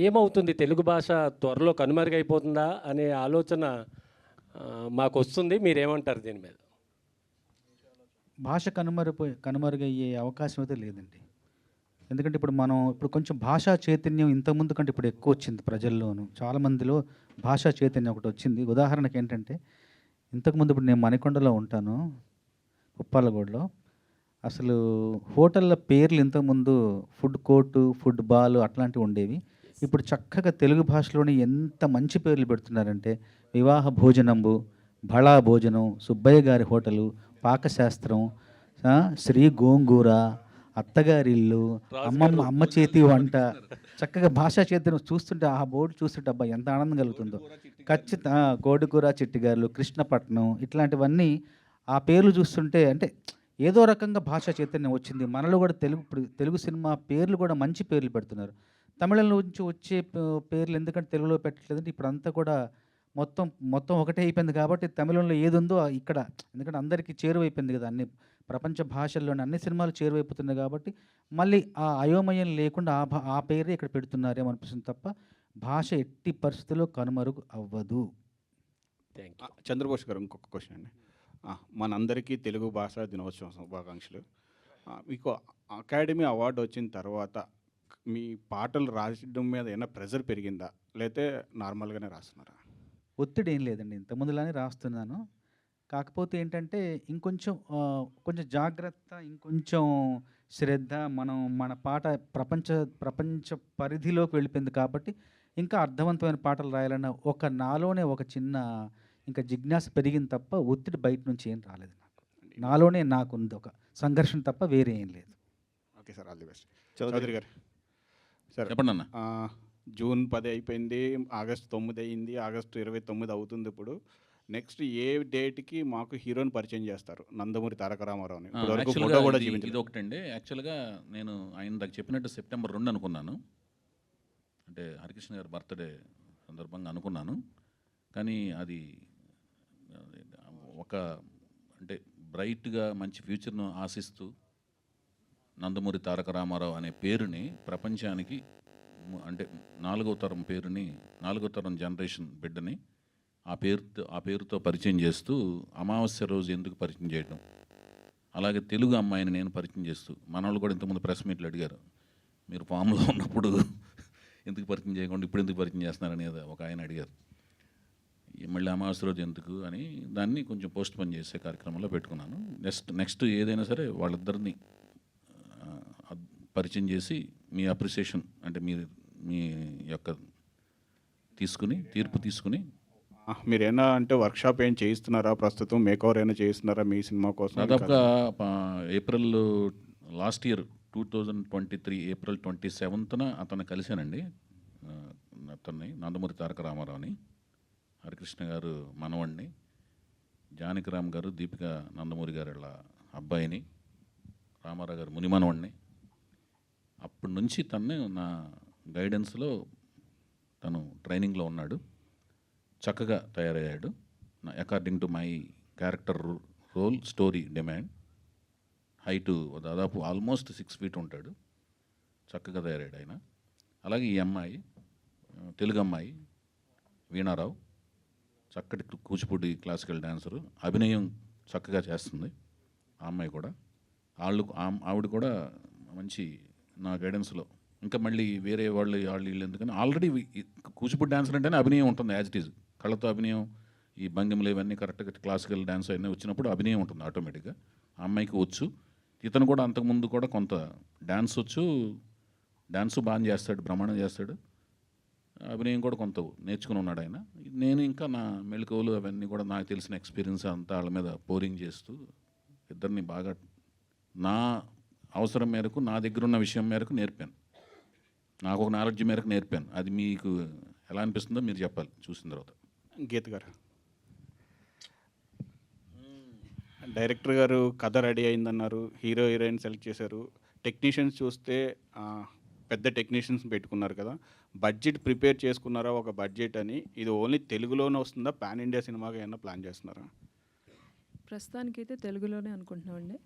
ఏమవుతుంది? తెలుగు భాష త్వరలో కనుమరుగైపోతుందా అనే ఆలోచన మాకు వస్తుంది. మీరేమంటారు దీని మీద? భాష కనుమరుగయ్యే అవకాశం అయితే లేదండి. ఎందుకంటే ఇప్పుడు కొంచెం భాషా చైతన్యం ఇంతకుముందు కంటే ఇప్పుడు ఎక్కువ వచ్చింది ప్రజల్లోనూ. చాలామందిలో భాషా చైతన్యం ఒకటి వచ్చింది. ఉదాహరణకి ఏంటంటే, ఇంతకుముందు ఇప్పుడు నేను మణికొండలో ఉంటాను, ఉప్పాలగూడలో. అసలు హోటళ్ళ పేర్లు ఇంతకుముందు ఫుడ్ కోర్టు, ఫుడ్ బాల్ అట్లాంటివి ఉండేవి. ఇప్పుడు చక్కగా తెలుగు భాషలోనే ఎంత మంచి పేర్లు పెడుతున్నారంటే, వివాహ భోజనంబు, బళా భోజనం, సుబ్బయ్య గారి హోటలు, పాకశాస్త్రం, శ్రీ గోంగూర, అత్తగారి ఇల్లు, అమ్మ చేతి వంట. చక్కగా భాషా చైతన్యం చూస్తుంటే, ఆ బోర్డు చూస్తుంటే అబ్బా ఎంత ఆనందం కలుగుతుందో. ఖచ్చితంగా కోడికూర చిట్టిగారులు, కృష్ణపట్నం, ఇట్లాంటివన్నీ ఆ పేర్లు చూస్తుంటే అంటే ఏదో రకంగా భాషా చైతన్యం వచ్చింది మనలో కూడా. తెలుగు సినిమా పేర్లు కూడా మంచి పేర్లు పెడుతున్నారు. తమిళం నుంచి వచ్చే పేర్లు ఎందుకంటే తెలుగులో పెట్టట్లేదంటే ఇప్పుడు అంతా కూడా మొత్తం ఒకటే అయిపోయింది. కాబట్టి తమిళంలో ఏది ఉందో ఇక్కడ, ఎందుకంటే అందరికీ చేరువైపోయింది కదా, అన్ని ప్రపంచ భాషల్లోని అన్ని సినిమాలు చేరువైపోతున్నాయి. కాబట్టి మళ్ళీ ఆ అయోమయం లేకుండా ఆ పేరే ఇక్కడ పెడుతున్నారేమో అనిపిస్తుంది తప్ప భాష ఎట్టి పరిస్థితుల్లో కనుమరుగు అవ్వదు. Thank you. చంద్రబోస్ గారు, ఇంకొక క్వశ్చన్ అండి. మనందరికీ తెలుగు భాషా దినోత్సవం శుభాకాంక్షలు. మీకు అకాడమీ అవార్డు వచ్చిన తర్వాత మీ పాటలు రాయడం మీద ఏమైనా ప్రెజర్ పెరిగిందా, లేకపోతే నార్మల్గానే రాస్తున్నారా? ఒత్తిడి ఏం లేదండి, ఇంతకుముందులానే రాస్తున్నాను. కాకపోతే ఏంటంటే కొంచెం జాగ్రత్త, ఇంకొంచెం శ్రద్ధ. మన పాట ప్రపంచ పరిధిలోకి వెళ్ళిపోయింది కాబట్టి ఇంకా అర్థవంతమైన పాటలు రాయాలన్న నాలోనే ఒక చిన్న ఇంకా జిజ్ఞాస పెరిగింది తప్ప ఒత్తిడి బయట నుంచి ఏం రాలేదు నాకు. నాలోనే నాకుంది ఒక సంఘర్షణ తప్ప వేరే ఏం లేదు. Okay sir, all the best. Chowdary garu sir, చెప్పండి అన్న. జూన్ 10 అయిపోయింది, ఆగస్ట్ 9 అయింది, ఆగస్టు 29 అవుతుంది. ఇప్పుడు నెక్స్ట్ ఏ డేట్కి మాకు హీరోని పరిచయం చేస్తారు? నందమూరి తారక రామారావుని ఫోటో కూడా చూపించారు. ఇది ఒకటండి. యాక్చువల్గా నేను ఆయన దాకా చెప్పినట్టు సెప్టెంబర్ 2 అనుకున్నాను, అంటే హరికృష్ణ గారి బర్త్డే సందర్భంగా అనుకున్నాను. కానీ అది ఒక అంటే బ్రైట్గా మంచి ఫ్యూచర్ను ఆశిస్తూ నందమూరి తారక రామారావు అనే పేరుని ప్రపంచానికి అంటే 4వ తరం పేరుని 4వ తరం జనరేషన్ బిడ్డని ఆ పేరుతో పరిచయం చేస్తూ అమావాస్య రోజు ఎందుకు పరిచయం చేయడం, అలాగే తెలుగు అమ్మాయిని నేను పరిచయం చేస్తూ, మనవాళ్ళు కూడా ఇంతకుముందు ప్రెస్ మీట్లు అడిగారు, మీరు ఫామ్లో ఉన్నప్పుడు ఎందుకు పరిచయం చేయకుండా ఇప్పుడు ఎందుకు పరిచయం చేస్తున్నారనేది ఒక ఆయన అడిగారు. మళ్ళీ అమావాస్య రోజు ఎందుకు అని దాన్ని కొంచెం పోస్ట్ పోన్ చేసే కార్యక్రమంలో పెట్టుకున్నాను. నెక్స్ట్ ఏదైనా సరే వాళ్ళిద్దరిని పరిచయం చేసి మీ అప్రిసియేషన్ అంటే మీ యొక్క తీర్పు తీసుకుని మీరు ఏమైనా అంటే వర్క్షాప్ ఏం చేయిస్తున్నారా, ప్రస్తుతం మేకవర్ ఏమైనా చేయిస్తున్నారా మీ సినిమా కోసం? దాదాపుగా ఏప్రిల్ లాస్ట్ ఇయర్ 2023 ఏప్రిల్ 27న అతను కలిశానండి. అతన్ని నందమూరి తారక రామారావుని, హరికృష్ణ గారు మనవణ్ణి, జానకిరామ్ గారు దీపిక నందమూరి గారి అబ్బాయిని, రామారావు గారు ముని మనవణ్ణి. అప్పటి నుంచి తను నా గైడెన్స్లో తను ట్రైనింగ్లో ఉన్నాడు. చక్కగా తయారయ్యాడు according to my character role story demand. Height దాదాపు ఆల్మోస్ట్ 6 feet ఉంటాడు. చక్కగా తయారయ్యాడు ఆయన. అలాగే ఈ అమ్మాయి తెలుగు అమ్మాయి వీణారావు, చక్కటి కూచిపూడి క్లాసికల్ డాన్సరు, అభినయం చక్కగా చేస్తుంది ఆ అమ్మాయి కూడా. ఆవిడ కూడా మంచి నా గైడెన్స్లో. ఇంకా మళ్ళీ వేరే వీళ్ళు ఎందుకని ఆల్రెడీ కూచిపూడి డాన్సర్ అంటేనే అభినయం ఉంటుంది యాజ్ ఇట్ ఈజ్. కళ్ళతో అభినయం, ఈ భంగిమలు ఇవన్నీ కరెక్ట్గా క్లాసికల్ డాన్స్ అవన్నీ వచ్చినప్పుడు అభినయం ఉంటుంది ఆటోమేటిక్గా. ఆ అమ్మాయికి వచ్చు. ఇతను కూడా అంతకుముందు కూడా కొంత డాన్స్ వచ్చు, డాన్సు బాగా చేస్తాడు, బ్రహ్మాండం చేస్తాడు. అభినయం కూడా కొంత నేర్చుకుని ఉన్నాడు ఆయన. నేను ఇంకా నా మెళకువలు అవన్నీ కూడా నాకు తెలిసిన ఎక్స్పీరియన్స్ అంతా వాళ్ళ మీద పోరింగ్ చేస్తూ ఇద్దరిని బాగా నా అవసరం మేరకు, నా దగ్గర ఉన్న విషయం మేరకు నేర్పాను. నాకు ఒక నాలెడ్జ్ మేరకు నేర్పాను. అది మీకు ఎలా అనిపిస్తుందో మీరు చెప్పాలి చూసిన తర్వాత. గీత గారు, డైరెక్టర్ గారు కథ రెడీ అయిందన్నారు, హీరో హీరోయిన్ సెలెక్ట్ చేశారు, టెక్నీషియన్స్ చూస్తే పెద్ద టెక్నీషియన్స్ పెట్టుకున్నారు కదా, బడ్జెట్ ప్రిపేర్ చేసుకున్నారా ఒక బడ్జెట్ అని? ఇది ఓన్లీ తెలుగులోనే వస్తుందా, పాన్ ఇండియా సినిమాగా ఏమైనా ప్లాన్ చేస్తున్నారా? ప్రస్తుతానికైతే తెలుగులోనే అనుకుంటున్నామండి.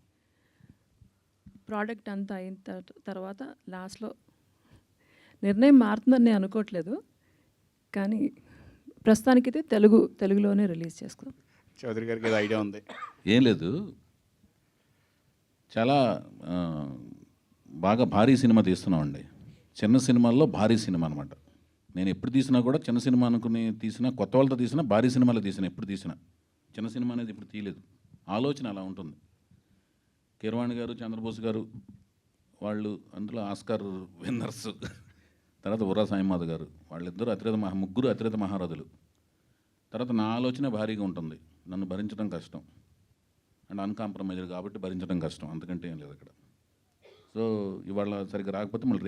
ప్రోడక్ట్ అంతా అయిన తర్వాత లాస్ట్లో నిర్ణయం మారుతుందని నేను అనుకోవట్లేదు, కానీ ప్రస్తుతానికైతే తెలుగులోనే రిలీజ్ చేసుకుందాం. చౌదరి గారికి ఏదో ఐడియా ఉంది? ఏం లేదు, చాలా బాగా భారీ సినిమా తీస్తున్నామండి. చిన్న సినిమాల్లో భారీ సినిమా అనమాట. నేను ఎప్పుడు తీసినా కూడా చిన్న సినిమా అనుకుని తీసినా, కొత్త వాళ్ళతో తీసినా, భారీ సినిమాలో తీసినా, ఎప్పుడు తీసినా చిన్న సినిమా అనేది ఇప్పుడు తీయలేదు. ఆలోచన అలా ఉంటుంది. కీరవాణి గారు, చంద్రబోస్ గారు వాళ్ళు అందులో ఆస్కార్ విన్నర్స్, తర్వాత ఉర్రా సాయిమాధవ్ గారు, వాళ్ళిద్దరూ ముగ్గురు అతిరథ మహారథులు. తర్వాత నా ఆలోచన భారీగా ఉంటుంది, నన్ను భరించడం కష్టం అండ్ అన్కాంప్రమైజ్డ్ కాబట్టి భరించడం కష్టం, అంతకంటే ఏం లేదు అక్కడ. సో ఇవాళ సరిగ్గా రాకపోతే మళ్ళీ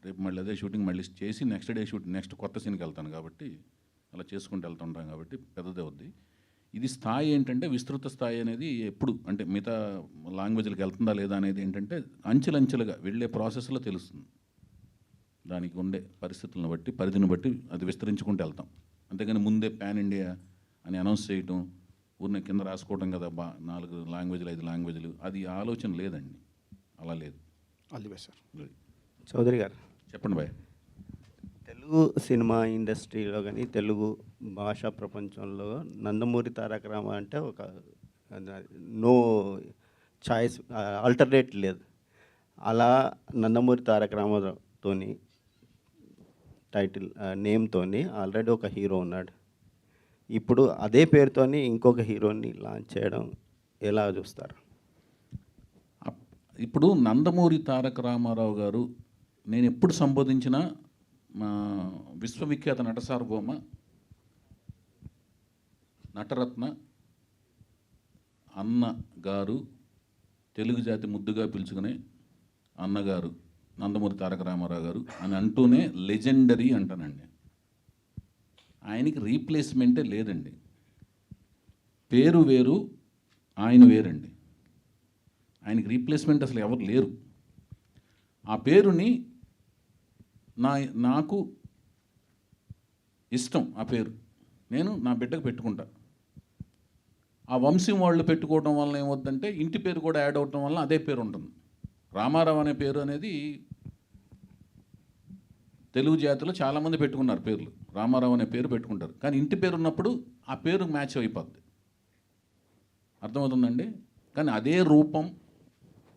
రేపు మళ్ళీ అదే షూటింగ్ మళ్ళీ చేసి నెక్స్ట్ కొత్త సీన్కి వెళ్తాను కాబట్టి అలా చేసుకుంటూ వెళ్తుంటాం కాబట్టి పెద్దదే అవుద్ది. ఇది స్థాయి ఏంటంటే విస్తృత స్థాయి అనేది ఎప్పుడు అంటే మిగతా లాంగ్వేజ్లకు వెళ్తుందా లేదా అనేది ఏంటంటే అంచెలంచెలుగా వెళ్ళే ప్రాసెస్లో తెలుస్తుంది. దానికి ఉండే పరిస్థితులను బట్టి, పరిధిని బట్టి అది విస్తరించుకుంటూ వెళ్తాం. అంతేగాని ముందే పాన్ ఇండియా అని అనౌన్స్ చేయటం, ఊరిని కింద రాసుకోవడం కదా 4 లాంగ్వేజ్లు 5 లాంగ్వేజ్లు, అది ఆలోచన లేదండి, అలా లేదు. All the best sir. Chowdary garu చెప్పండి భయ్. తెలుగు సినిమా ఇండస్ట్రీలో కానీ తెలుగు భాషా ప్రపంచంలో నందమూరి తారక రామ అంటే ఒక నో చాయిస్, ఆల్టర్నేట్ లేదు. అలా నందమూరి తారక రామారావుతోని టైటిల్ నేమ్తోని ఆల్రెడీ ఒక హీరో ఉన్నాడు. ఇప్పుడు అదే పేరుతోని ఇంకొక హీరోని లాంచ్ చేయడం ఎలా చూస్తారు? ఇప్పుడు నందమూరి తారక రామారావు గారు నేను ఎప్పుడు సంబోధించినా మా విశ్వవిఖ్యాత నట సార్వభౌమ నటరత్న అన్న గారు, తెలుగు జాతి ముద్దుగా పిలుచుకునే అన్నగారు నందమూరి తారక రామారావు గారు అని అంటూనే లెజెండరీ అంటానండి. ఆయనకి రీప్లేస్మెంటే లేదండి. పేరు వేరు, ఆయన వేరండి. ఆయనకి రీప్లేస్మెంట్ అసలు ఎవరు లేరు. ఆ పేరుని నాకు ఇష్టం, ఆ పేరు నేను నా బిడ్డకు పెట్టుకుంటా. ఆ వంశం వాళ్ళు పెట్టుకోవడం వల్ల ఏమవుతుందంటే ఇంటి పేరు కూడా యాడ్ అవడం వల్ల అదే పేరు ఉంటుంది. రామారావు అనే పేరు అనేది తెలుగు జాతిలో చాలామంది పెట్టుకున్నారు పేర్లు. రామారావు అనే పేరు పెట్టుకుంటారు, కానీ ఇంటి పేరు ఉన్నప్పుడు ఆ పేరు మ్యాచ్ అయిపోద్ది. అర్థమవుతుందండి? కానీ అదే రూపం,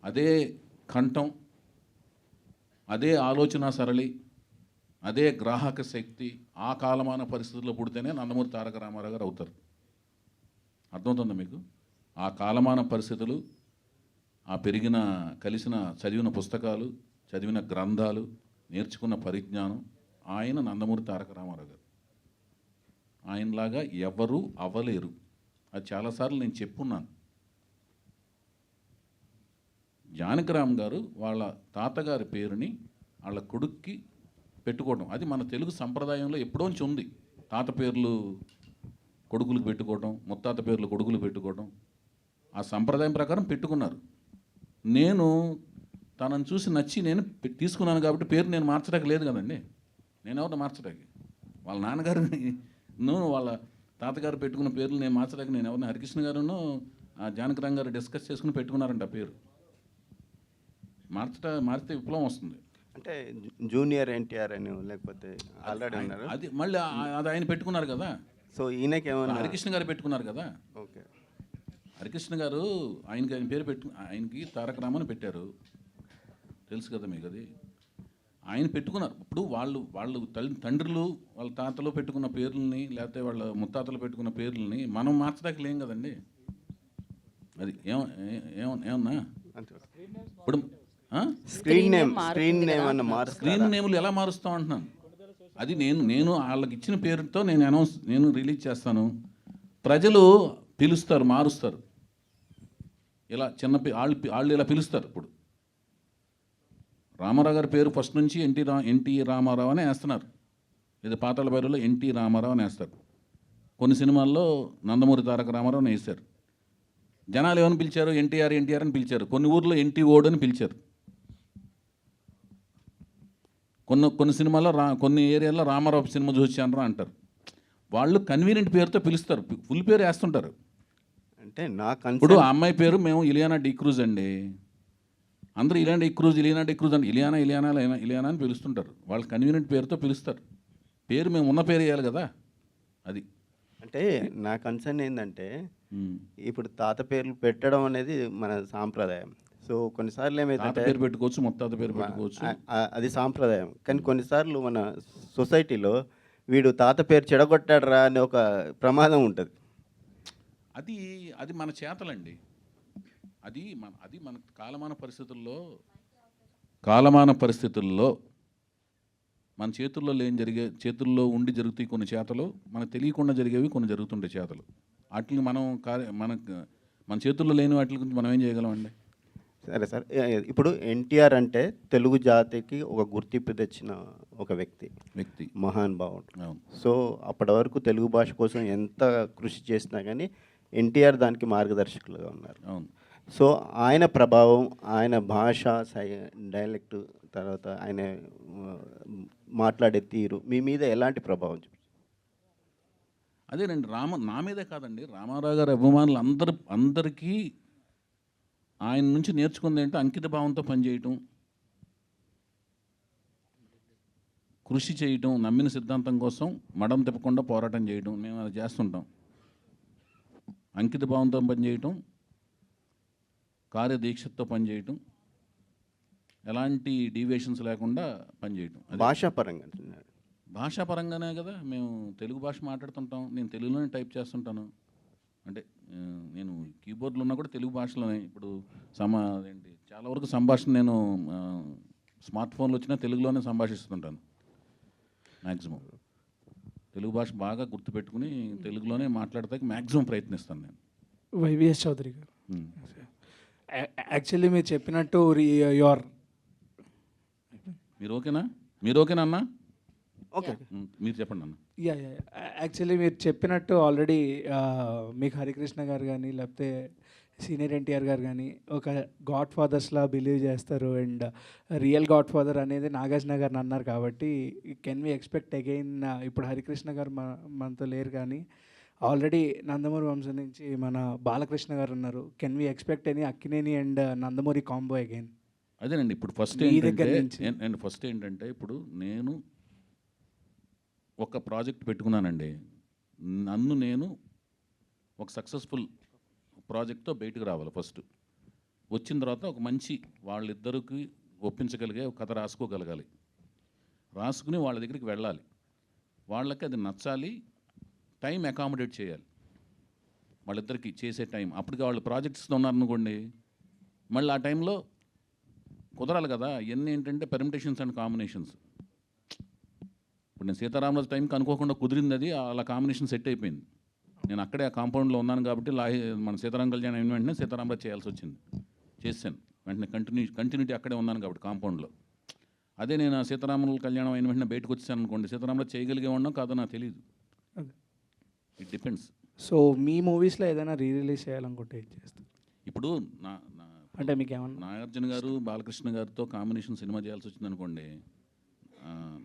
అదే కంఠం, అదే ఆలోచన సరళి, అదే గ్రాహక శక్తి ఆ కాలమాన పరిస్థితుల్లో పుడితేనే నందమూరి తారక రామారావు గారు అవుతారు. అర్థమవుతుందా మీకు? ఆ కాలమాన పరిస్థితులు, ఆ పెరిగిన కలిసిన చదివిన పుస్తకాలు, చదివిన గ్రంథాలు, నేర్చుకున్న పరిజ్ఞానం, ఆయన నందమూరి తారక రామారావు గారు. ఆయనలాగా ఎవరు అవ్వలేరు. అది చాలాసార్లు నేను చెప్పున్నాను. జానకిరామ్ గారు వాళ్ళ తాతగారి పేరుని వాళ్ళ కొడుక్కి పెట్టుకోవడం, అది మన తెలుగు సంప్రదాయంలో ఎప్పుడోంచి ఉంది. తాత పేర్లు కొడుకులకు పెట్టుకోవడం, ముత్తాత పేర్లు కొడుకులు పెట్టుకోవడం, ఆ సంప్రదాయం ప్రకారం పెట్టుకున్నారు. నేను తనను చూసి నచ్చి నేను తీసుకున్నాను కాబట్టి పేరు నేను మార్చడానికి లేదు కదండి. నేను ఎవరిని మార్చడానికి? వాళ్ళ నాన్నగారిని వాళ్ళ తాతగారు పెట్టుకున్న పేర్లు నేను మార్చడానికి నేను ఎవరిని? హరికృష్ణ గారును జానకిరామ్ గారు డిస్కస్ చేసుకుని పెట్టుకున్నారంట ఆ పేరు. మారితే విప్లవం వస్తుంది. అంటే జూనియర్ ఎన్టీఆర్ అని లేకపోతే ఆల్రెడీ ఉన్నారు, అది మళ్ళీ అది ఆయన పెట్టుకున్నారు కదా. సో ఈయనకి ఏమన్నా? హరికృష్ణ గారు పెట్టుకున్నారు కదా. ఓకే. హరికృష్ణ గారు ఆయన పేరు ఆయనకి తారక రామని పెట్టారు, తెలుసు కదా మీకు. అది ఆయన పెట్టుకున్నారు. ఇప్పుడు వాళ్ళు తండ్రులు వాళ్ళ తాతలు పెట్టుకున్న పేర్లని, లేకపోతే వాళ్ళ ముత్తాతలు పెట్టుకున్న పేర్లని మనం మార్చడానికి లేం కదండి. అది ఏమన్నా ఇప్పుడు స్క్రీన్ నేమ్ స్క్రీన్ నేములు ఎలా మారుస్తాం అంటున్నాను. అది నేను వాళ్ళకి ఇచ్చిన పేరుతో నేను రిలీజ్ చేస్తాను. ప్రజలు పిలుస్తారు, మారుస్తారు. ఇలా వాళ్ళు ఇలా పిలుస్తారు. ఇప్పుడు రామారావు గారి పేరు ఫస్ట్ నుంచి ఎన్టీ రామారావు అని వేస్తున్నారు. ఇది పాతాళ భైరవిలో ఎన్టీ రామారావు అని వేస్తారు. కొన్ని సినిమాల్లో నందమూరి తారక రామారావు అని వేశారు. జనాలు ఏమని పిలిచారు? ఎన్టీఆర్ అని పిలిచారు. కొన్ని ఊర్లో ఎన్టీ ఓడ్ అని పిలిచారు. కొన్ని సినిమాల్లో కొన్ని ఏరియాల్లో రామారావు సినిమా చూసానరా అంటారు. వాళ్ళు కన్వీనియంట్ పేరుతో పిలుస్తారు, ఫుల్ పేరు వేస్తుంటారు. అంటే ఇప్పుడు ఆ అమ్మాయి పేరు మేము ఇలియానా డిక్రూజ్ అండి, అందరూ ఇలియానా డిక్రూజ్ అంటే ఇలియానా అని పిలుస్తుంటారు. వాళ్ళు కన్వీనియంట్ పేరుతో పిలుస్తారు. పేరు మేము ఉన్న పేరు వేయాలి కదా. అది అంటే నా కన్సర్న్ ఏంటంటే, ఇప్పుడు తాత పేర్లు పెట్టడం అనేది మన సాంప్రదాయం. సో కొన్నిసార్లు ఏమైతే పేరు పెట్టుకోవచ్చు, ముత్తాత పేరు పెట్టుకోవచ్చు, అది సాంప్రదాయం. కానీ కొన్నిసార్లు మన సొసైటీలో వీడు తాత పేరు చెడగొట్టాడరా అనే ఒక ప్రమాదం ఉంటుంది. అది మన చేతలండి. అది మన కాలమాన పరిస్థితుల్లో మన చేతుల్లో ఉండి జరుగుతాయి కొన్ని చేతలు, మనకు తెలియకుండా జరిగేవి కొన్ని జరుగుతుండే చేతలు. వాటిని మన చేతుల్లో లేని వాటి గురించి మనం ఏం చేయగలమండి? సరే సార్, ఇప్పుడు ఎన్టీఆర్ అంటే తెలుగు జాతికి ఒక గుర్తింపు తెచ్చిన ఒక వ్యక్తి, మహానుభావుడు. సో అప్పటి వరకు తెలుగు భాష కోసం ఎంత కృషి చేసినా కానీ ఎన్టీఆర్ దానికి మార్గదర్శకులుగా ఉన్నారు. సో ఆయన ప్రభావం, ఆయన భాష, డైలెక్ట్, తర్వాత ఆయన మాట్లాడే తీరు మీ మీద ఎలాంటి ప్రభావం చూపించారు? అదేనండి, నా మీదే కాదండి, రామారావు గారి అభిమానులు అందరికీ ఆయన నుంచి నేర్చుకుంది ఏంటంటే అంకిత భావంతో పనిచేయటం, కృషి చేయటం, నమ్మిన సిద్ధాంతం కోసం మడం తిప్పకుండా పోరాటం చేయటం. మేము అది చేస్తుంటాం. అంకిత భావంతో పనిచేయటం, కార్యదీక్షతో పనిచేయటం, ఎలాంటి డీవియేషన్స్ లేకుండా పనిచేయటం. భాషాపరంగానే కదా మేము తెలుగు భాష మాట్లాడుతుంటాం. నేను తెలుగులోనే టైప్ చేస్తుంటాను. అంటే నేను కీబోర్డ్లో ఉన్నా కూడా తెలుగు భాషలోనే. ఇప్పుడు చాలా వరకు సంభాషణ నేను స్మార్ట్ ఫోన్లో వచ్చినా తెలుగులోనే సంభాషిస్తుంటాను. మ్యాక్సిమం తెలుగు భాష బాగా గుర్తుపెట్టుకుని తెలుగులోనే మాట్లాడతానికి మ్యాక్సిమం ప్రయత్నిస్తాను నేను. వైవిఎస్ చౌదరి గారు, యాక్చువల్లీ మీరు చెప్పినట్టు మీరు ఓకేనా అన్న? ఓకే, మీరు చెప్పండి అన్న. యాక్చువల్లీ మీరు చెప్పినట్టు ఆల్రెడీ మీకు హరికృష్ణ గారు కానీ లేకపోతే సీనియర్ ఎన్టీఆర్ గారు కానీ ఒక గాడ్ ఫాదర్స్లా బిలీవ్ చేస్తారు. అండ్ రియల్ గాడ్ ఫాదర్ అనేది నాగార్జున గారిని అన్నారు కాబట్టి కెన్ వి ఎక్స్పెక్ట్ అగైన్? ఇప్పుడు హరికృష్ణ గారు మనతో లేరు కానీ ఆల్రెడీ నందమూరి వంశం నుంచి మన బాలకృష్ణ గారు ఉన్నారు. Can we expect any Akkineni and Nandamuri combo again? అదేనండి ఇప్పుడు ఫస్ట్ మీ దగ్గర ఏంటంటే నుంచి. నేను ఫస్ట్ ఏంటంటే ఇప్పుడు నేను ఒక ప్రాజెక్ట్ పెట్టుకున్నానండి. నన్ను నేను ఒక సక్సెస్ఫుల్ ప్రాజెక్ట్తో బయటకు రావాలి ఫస్ట్. వచ్చిన తర్వాత ఒక మంచి వాళ్ళిద్దరికి ఒప్పించగలిగే ఒక కథ రాసుకోగలగాలి. రాసుకుని వాళ్ళ దగ్గరికి వెళ్ళాలి. వాళ్ళకి అది నచ్చాలి, టైం అకామిడేట్ చేయాలి వాళ్ళిద్దరికి చేసే టైం. అప్పటికి వాళ్ళు ప్రాజెక్ట్స్తో ఉన్నారనుకోండి, మళ్ళీ ఆ టైంలో కుదరాలి కదా. ఇవన్నీ ఏంటంటే పెర్మిటేషన్స్ అండ్ కాంబినేషన్స్. ఇప్పుడు నేను సీతారామరాజు టైంకి అనుకోకుండా కుదిరింది, అది అలా కాంబినేషన్ సెట్ అయిపోయింది. నేను అక్కడే ఆ కాంపౌండ్లో ఉన్నాను కాబట్టి మన సీతారామ కళ్యాణం అయిన వెంటనే సీతారామరాజు చేయాల్సి వచ్చింది. చేశాను వెంటనే, కంటిన్యూటీ అక్కడే ఉన్నాను కాబట్టి కాంపౌండ్లో. అదే నేను ఆ సీతారాముల కళ్యాణం అయిన వెంటనే బయటకు వచ్చాను అనుకోండి, సీతారామరాజు చేయగలిగే ఉన్నాం కాదో నాకు తెలియదు. It depends. సో మీ మూవీస్లో ఏదైనా రిలీజ్ చేయాలనుకుంటే ఏం చేస్తారు? ఇప్పుడు అంటే మీకు ఏమన్నా నాగార్జున గారు బాలకృష్ణ గారితో కాంబినేషన్ సినిమా చేయాల్సి వచ్చింది అనుకోండి,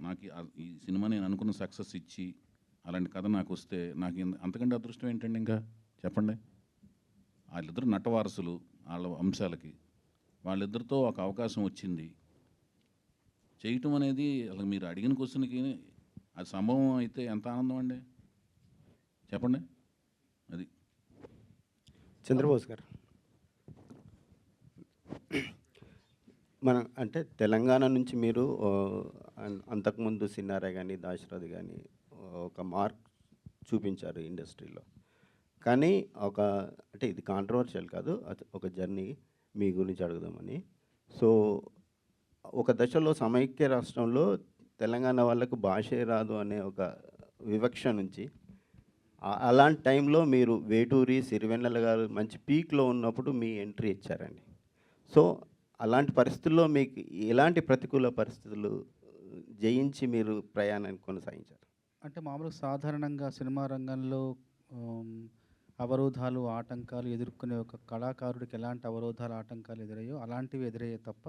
నాకు ఈ సినిమా నేను అనుకున్న సక్సెస్ ఇచ్చి అలాంటి కథ నాకు వస్తే నాకు అంతకంటే అదృష్టం ఏంటండి ఇంకా చెప్పండి. వాళ్ళిద్దరు నటవారసులు, వాళ్ళ అంశాలకి వాళ్ళిద్దరితో ఒక అవకాశం వచ్చింది చేయటం అనేది. అసలు మీరు అడిగిన క్వశ్చన్కి అది సంభవం అయితే ఎంత ఆనందం అండి చెప్పండి. అది చంద్రబోస్ గారు, మన అంటే తెలంగాణ నుంచి మీరు అంతకుముందు సిన్నారా కానీ దాశరథి కానీ ఒక మార్క్ చూపించారు ఇండస్ట్రీలో. కానీ అంటే ఇది కాంట్రవర్షియల్ కాదు, ఒక జర్నీ మీ గురించి అడుగుదామని. సో ఒక దశలో సమైక్య రాష్ట్రంలో తెలంగాణ వాళ్ళకు భాషే రాదు అనే ఒక వివక్ష నుంచి అలాంటి టైంలో మీరు వేటూరి, సిరివెన్నెల గారు మంచి పీక్లో ఉన్నప్పుడు మీ ఎంట్రీ ఇచ్చారండి. సో అలాంటి పరిస్థితుల్లో మీకు ఎలాంటి ప్రతికూల పరిస్థితులు జయించి మీరు ప్రయాణాన్ని కొనసాగించారు? అంటే మామూలుగా సాధారణంగా సినిమా రంగంలో అవరోధాలు, ఆటంకాలు ఎదుర్కొనే ఒక కళాకారుడికి ఎలాంటి అవరోధాలు, ఆటంకాలు ఎదురయ్యో అలాంటివి ఎదురయ్యే తప్ప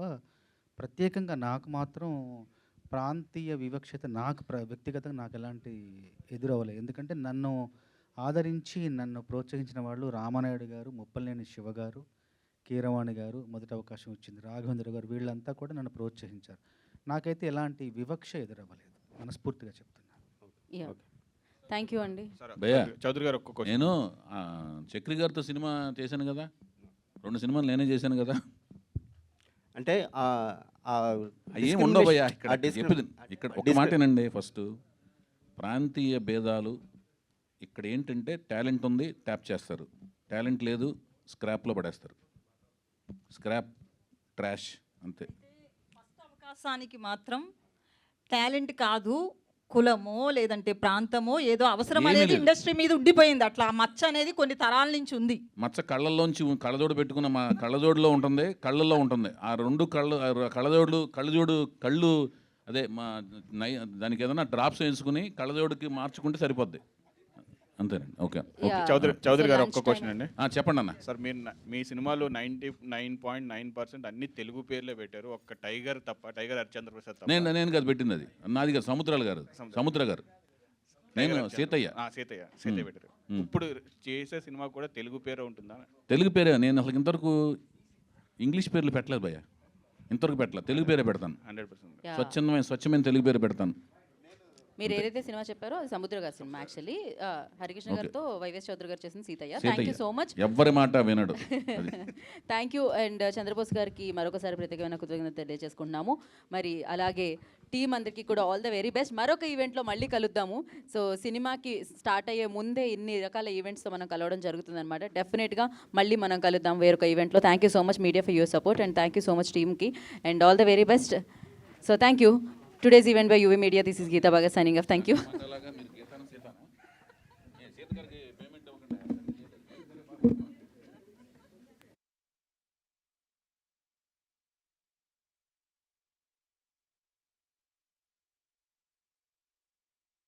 ప్రత్యేకంగా నాకు మాత్రం ప్రాంతీయ వివక్షత నాకు వ్యక్తిగతంగా నాకు ఎలాంటి ఎదురవ్వలేదు. ఎందుకంటే నన్ను ఆదరించి నన్ను ప్రోత్సహించిన వాళ్ళు రామానాయుడు గారు, ముప్పలనేని శివ గారు, కీరవాణి గారు, మొదటి అవకాశం వచ్చింది రాఘవేంద్ర గారు, వీళ్ళంతా కూడా నన్ను ప్రోత్సహించారు. నాకైతే ఎలాంటి వివక్ష ఎదురవ్వలేదు, మనస్ఫూర్తిగా చెప్తున్నాను. థ్యాంక్ యూ అండి. భయ్యా, చౌదరి గారు నేను చక్రి గారితో సినిమా చేశాను కదా, 2 సినిమాలు నేనే చేశాను కదా. అంటే ఏం ఉండవు భయ్యా ఇక్కడ ఒక మాటేనండి. ఫస్ట్ ప్రాంతీయ భేదాలు ఇక్కడ ఏంటంటే టాలెంట్ ఉంది ట్యాప్ చేస్తారు, టాలెంట్ లేదు స్క్రాప్లో పడేస్తారు. స్క్రాప్, ట్రాష్ అంతే. ఫస్ట్ అవకాశానికి మాత్రం టాలెంట్ కాదు, కులమో లేదంటే ప్రాంతమో ఏదో అవసరం అనేది ఇండస్ట్రీ మీద ఉండిపోయింది. అట్లా మచ్చ అనేది కొన్ని తరాల నుంచి ఉంది. మచ్చ కళ్ళల్లోంచి కళ్ళజోడు పెట్టుకున్న మా కళ్ళజోడులో ఉంటుంది, కళ్ళల్లో ఉంటుంది. ఆ 2 కళ్ళు అదే దానికి ఏదైనా డ్రాప్స్ వేసుకుని కళ్ళజోడుకి మార్చుకుంటే సరిపోద్ది అంతేనండి. ఓకే. చౌదరి గారు ఒక్క క్వశ్చన్ అండి. చెప్పండి అన్న. సార్ మీరు మీ సినిమాలో 99.9% అన్ని తెలుగు పేర్లే పెట్టారు, ఒక్క టైగర్ తప్ప, టైగర్ హరిశ్చంద్ర ప్రసాద్ తప్ప. నేను కాదు పెట్టింది, అది నాది కాదు, సముద్ర గారు. నేను సీతయ్య పెట్టారు. ఇప్పుడు చేసే సినిమా కూడా తెలుగు పేరే ఉంటుందా? తెలుగు పేరే. నేను అసలు ఇంతవరకు ఇంగ్లీష్ పేర్లు పెట్టలేదు భయ్య, ఇంతవరకు పెట్టలేదు. తెలుగు పేరే పెడతాను. 100% స్వచ్ఛమైన తెలుగు పేరే పెడతాను. మీరు ఏదైతే సినిమా చెప్పారో అది సముద్ర గారి సినిమా. యాక్చువల్లీ హరికృష్ణ గారితో వైవిఎస్ చౌదరి గారు చేసిన Seethayya. Thank you so much. ఎవ్వరి మాట వినడు. Thank you. అండ్ చంద్రబోస్ గారికి మరొకసారి ప్రత్యేకమైన కృతజ్ఞత తెలియజేసుకుంటున్నాము. మరి అలాగే టీం అందరికీ కూడా ఆల్ ద వెరీ బెస్ట్. మరొక ఈవెంట్లో మళ్ళీ కలుద్దాము. సో సినిమాకి స్టార్ట్ అయ్యే ముందే ఇన్ని రకాల ఈవెంట్స్తో మనం కలవడం జరుగుతుంది అనమాట. డెఫినెట్గా మళ్ళీ మనం కలుద్దాం వేరొక ఈవెంట్లో. Thank you so much media for your support and thank you so much టీమ్కి and all the very best. So thank you. Today's event by UV Media. This is Geeta Bhagat signing off. Thank you.